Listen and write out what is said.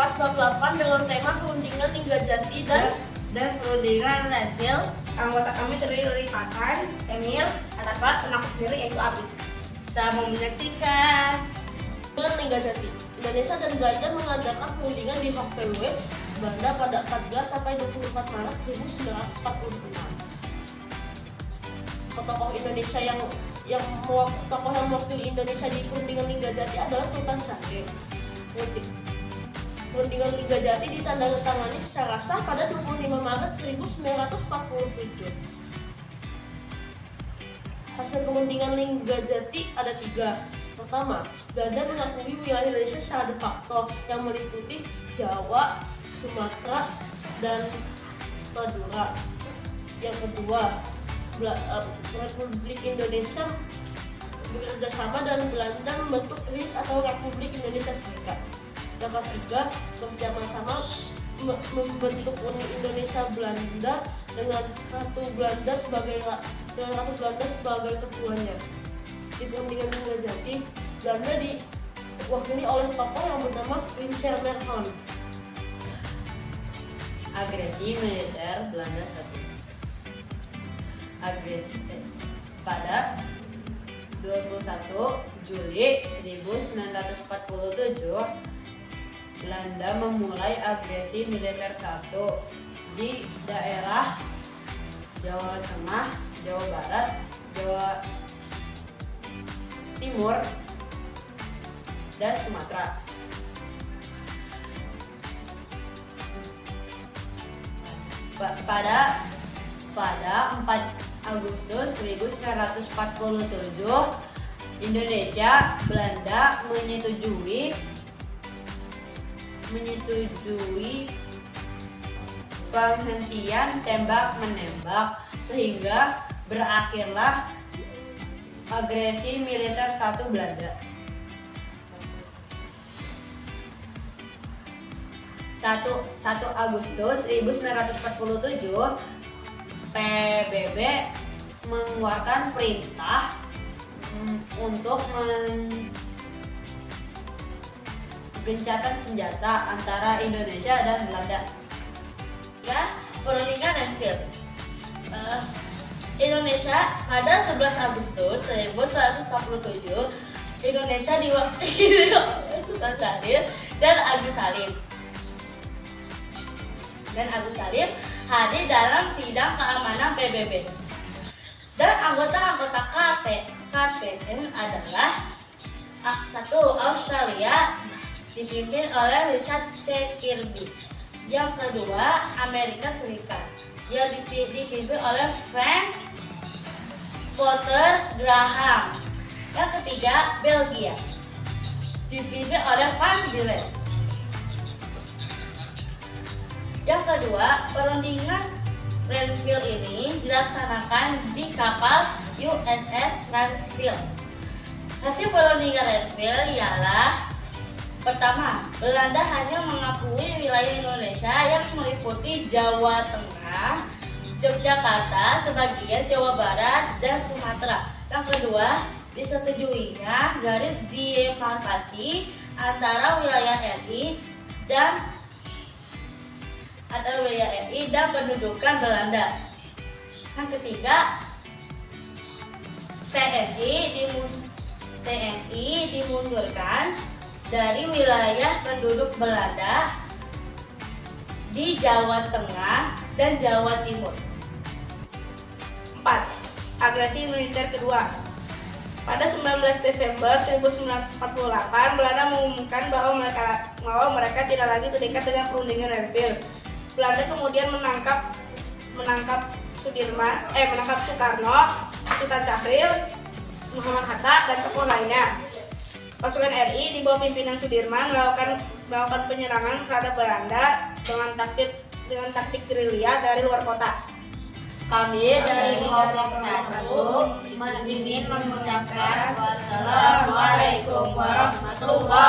pas bab 8 dengan tema perundingan Lingga Jati dan perundingan Redfield. Anggota kami terdiri dari Fatan, Emil, Atafa, dan aku sendiri yaitu Abi. Selamat menyaksikan. Dengan Lingga Jati, Indonesia dan Belanda mengadakan perundingan di Hofvelde, Belanda pada 14 sampai 24 Maret 1946. Tokoh Indonesia yang mewakili Indonesia di perundingan Lingga Jati adalah Sultan Syahrir. Perundingan Lingga Jati ditandatangani secara sah pada 25 Maret 1947. Hasil perundingan Lingga Jati ada 3. Pertama, Belanda mengakui wilayah Indonesia secara de facto yang meliputi Jawa, Sumatera, dan Madura. Yang kedua, Republik Indonesia bekerja sama dan Belanda membentuk RIS atau Republik Indonesia Serikat. Yang ketiga, bersama-sama membentuk Uni Indonesia Belanda dengan Ratu Belanda sebagai ketuanya. Di perundingan Lingga Jati, Belanda diwakili oleh tokoh yang bernama Prinses Merhon. Agresi militer Belanda 1. Pada 21 Juli 1947, Belanda memulai agresi militer 1 di daerah Jawa Tengah, Jawa Barat, Jawa Timur, dan Sumatera. Pada 4 Agustus 1947, Indonesia Belanda menyetujui penghentian tembak-menembak sehingga berakhirlah agresi militer 1 Belanda. 1 Agustus 1947, PBB mengeluarkan perintah untuk gencatan senjata antara Indonesia dan Belanda. Ya, perundingan Redfield. Indonesia pada 11 Agustus 1947, Indonesia diwakili oleh Sultan Syahrir dan Agus Salim hadir dalam sidang keamanan PBB. Dan anggota-anggota KTN adalah 1. Australia dipimpin oleh Richard C. Kirby. Yang kedua, Amerika Serikat yang dipimpin oleh Frank Potter Graham. Yang ketiga, Belgia dipimpin oleh Van Zielen. Yang kedua, perundingan Redfield ini dilaksanakan di kapal USS Redfield. Hasil perundingan Redfield ialah: pertama, Belanda hanya mengakui wilayah Indonesia yang meliputi Jawa Tengah, Yogyakarta, sebagian Jawa Barat, dan Sumatera. Yang kedua, disetujuinya garis demarkasi antara wilayah RI dan pendudukan Belanda. Yang ketiga, TNI dimundurkan dari wilayah penduduk Belanda di Jawa Tengah dan Jawa Timur. 4. Agresi militer kedua. Pada 19 Desember 1948, Belanda mengumumkan bahwa mereka tidak lagi terikat dengan perundingan Redfield. Belanda kemudian menangkap Soekarno, Sultan Syahrir, Muhammad Hatta, dan tokoh lainnya. Pasukan RI di bawah pimpinan Sudirman melakukan penyerangan terhadap Belanda dengan taktik gerilya dari luar kota. Kami dari kelompok 1 ingin mengucapkan wassalamualaikum warahmatullahi